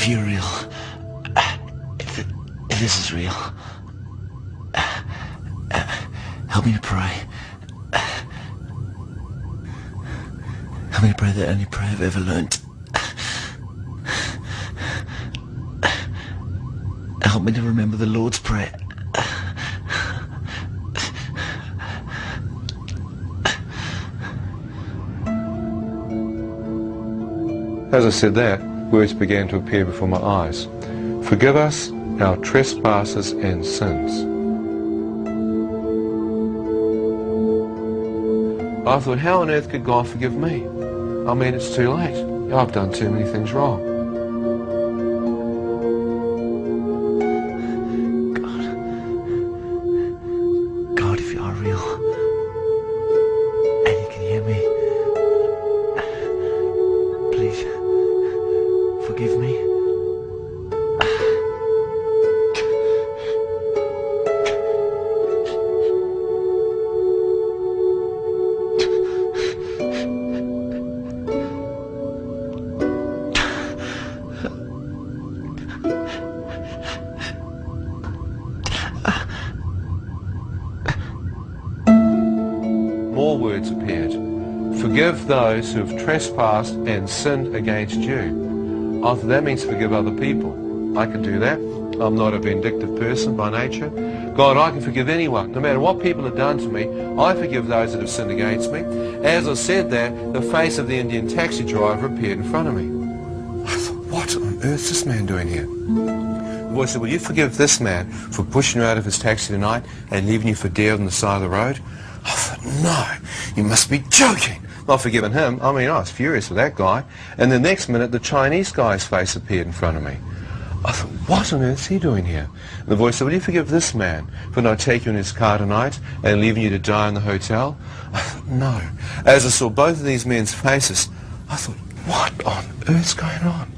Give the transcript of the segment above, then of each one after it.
you're real, if this is real, help me to pray. Help me to pray the only prayer I've ever learnt. Help me to remember the Lord's Prayer. As I said that, words began to appear before my eyes. Forgive us our trespasses and sins. I thought, how on earth could God forgive me? I mean, it's too late. I've done too many things wrong. God, if you are real, and you can hear me, please, forgive me. More words appeared. Forgive those who have trespassed and sinned against you. I thought that means forgive other people. I can do that. I'm not a vindictive person by nature. God, I can forgive anyone. No matter what people have done to me, I forgive those that have sinned against me. As I said that, the face of the Indian taxi driver appeared in front of me. I thought, what on earth is this man doing here? The voice said, will you forgive this man for pushing you out of his taxi tonight and leaving you for dead on the side of the road? I thought, no, you must be joking. Not forgiving him. I mean, I was furious with that guy. And the next minute, the Chinese guy's face appeared in front of me. I thought, what on earth is he doing here? And the voice said, will you forgive this man for not taking you in his car tonight and leaving you to die in the hotel? I thought, no. As I saw both of these men's faces, I thought, what on earth's going on?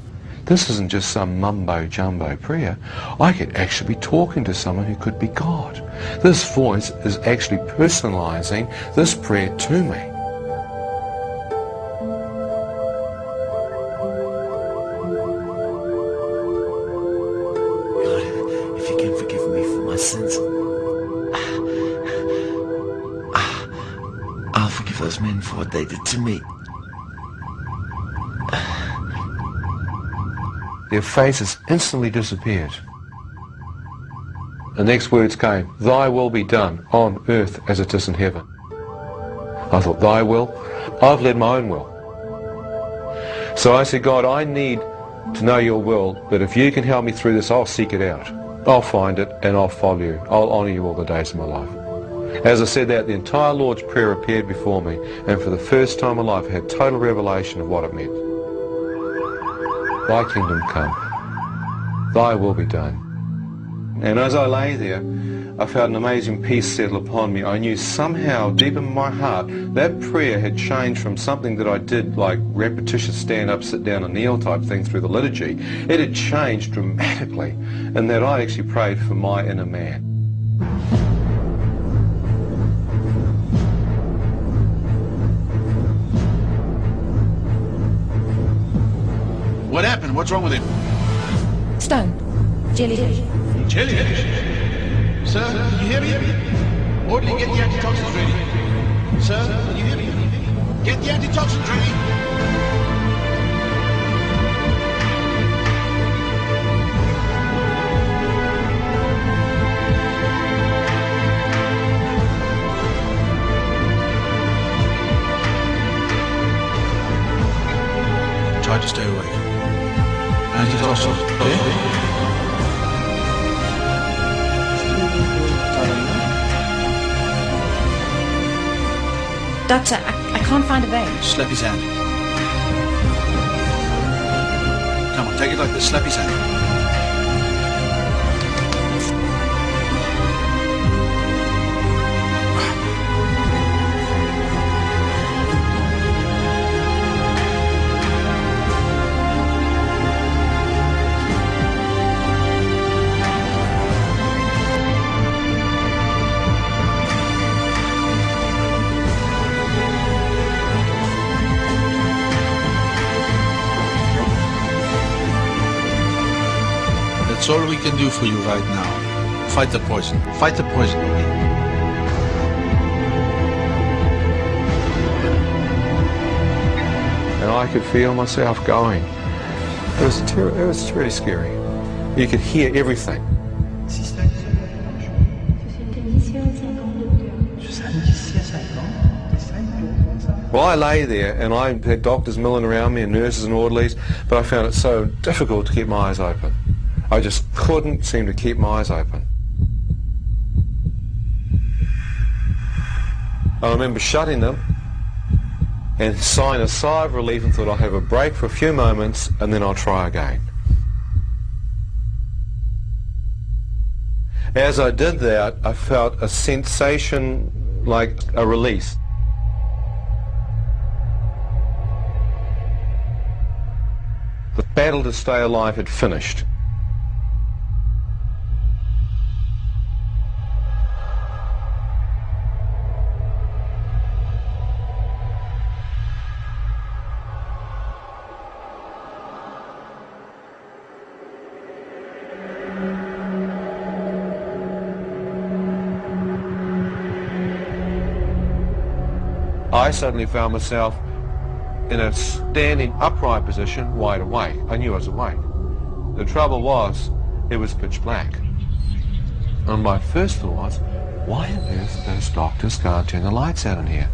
This isn't just some mumbo-jumbo prayer. I could actually be talking to someone who could be God. This voice is actually personalizing this prayer to me. God, if you can forgive me for my sins, I'll forgive those men for what they did to me. Their faces instantly disappeared. The next words came, thy will be done on earth as it is in heaven. I thought, thy will? I've led my own will. So I said, God, I need to know your will, but if you can help me through this, I'll seek it out. I'll find it and I'll follow you. I'll honour you all the days of my life. As I said that, the entire Lord's Prayer appeared before me, and for the first time in my life I had total revelation of what it meant. Thy kingdom come, thy will be done. And as I lay there, I felt an amazing peace settle upon me. I knew somehow, deep in my heart, that prayer had changed from something that I did, like repetitious stand up, sit down and kneel type thing through the liturgy. It had changed dramatically, and that I actually prayed for my inner man. What happened? What's wrong with him? Stone. Jellyfish. Jellyfish? Sir, can you hear me? Orderly, get the antitoxins ready. Sir, can you hear me? Get the antitoxins ready. Try to stay awake. Antitoxins, okay? Doctor, I can't find a vein. Slap his hand. Come on, take it like this. Slap his hand. all we can do for you right now. Fight the poison. Fight the poison, okay? And I could feel myself going. It was really scary. You could hear everything. Well, I lay there and I had doctors milling around me and nurses and orderlies, but I found it so difficult to keep my eyes open. I just couldn't seem to keep my eyes open. I remember shutting them and sighing a sigh of relief and thought I'll have a break for a few moments and then I'll try again. As I did that, I felt a sensation like a release. The battle to stay alive had finished. I suddenly found myself in a standing upright position, wide awake. I knew I was awake. The trouble was, it was pitch black. And my first thought was, why on earth those doctors can't turn the lights out in here?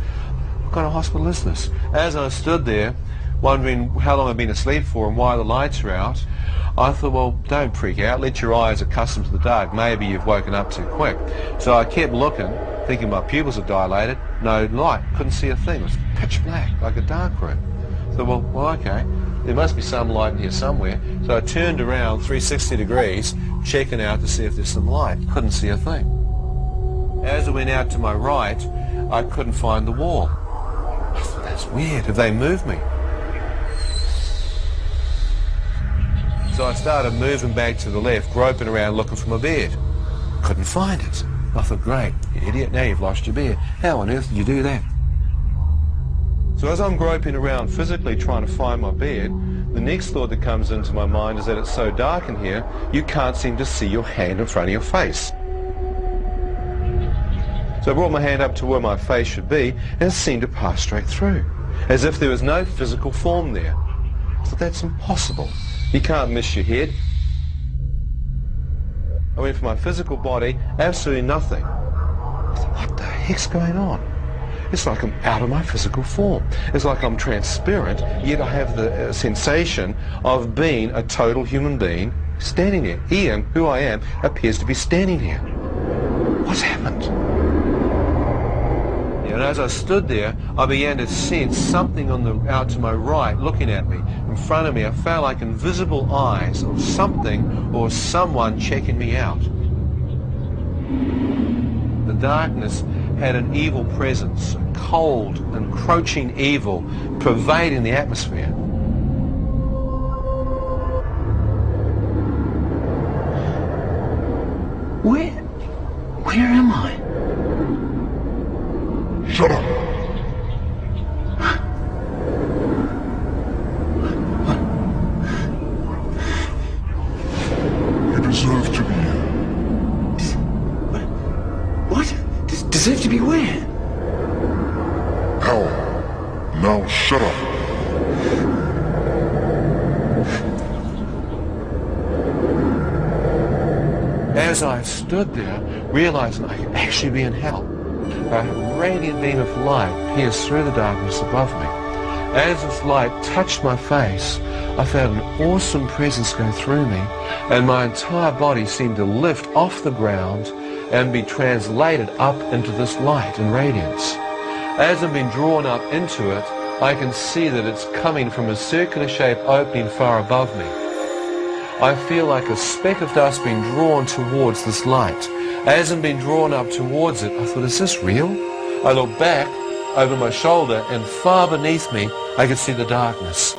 What kind of hospital is this? As I stood there, wondering how long I'd been asleep for and why the lights are out, I thought, well, don't freak out. Let your eyes accustom to the dark. Maybe you've woken up too quick. So I kept looking, thinking my pupils had dilated. No light. Couldn't see a thing. It was pitch black, like a dark room. So, well, okay. There must be some light in here somewhere. So I turned around 360 degrees, checking out to see if there's some light. Couldn't see a thing. As I went out to my right, I couldn't find the wall. I thought, that's weird. Have they moved me? So I started moving back to the left, groping around looking for my bed. Couldn't find it. I thought, great, you idiot, now you've lost your bed. How on earth did you do that? So as I'm groping around physically trying to find my bed, the next thought that comes into my mind is that it's so dark in here, you can't seem to see your hand in front of your face. So I brought my hand up to where my face should be, and it seemed to pass straight through, as if there was no physical form there. I thought, that's impossible. You can't miss your head. I went for my physical body, absolutely nothing. I thought, what the heck's going on? It's like I'm out of my physical form. It's like I'm transparent, yet I have the sensation of being a total human being standing there. Ian, who I am, appears to be standing here. What's happened? And as I stood there, I began to sense something out to my right looking at me. In front of me, I felt like invisible eyes of something or someone checking me out. The darkness had an evil presence, a cold, encroaching evil pervading the atmosphere. Where am I? Shut up! You deserve to be here. What? Deserve to be where? Hell. Now shut up. As I stood there, realizing I could actually be in hell, a radiant beam of light pierced through the darkness above me. As this light touched my face, I felt an awesome presence go through me, and my entire body seemed to lift off the ground and be translated up into this light and radiance. As I'm being drawn up into it, I can see that it's coming from a circular-shaped opening far above me. I feel like a speck of dust being drawn towards this light. As I'm being drawn up towards it, I thought, is this real? I looked back over my shoulder, and far beneath me, I could see the darkness.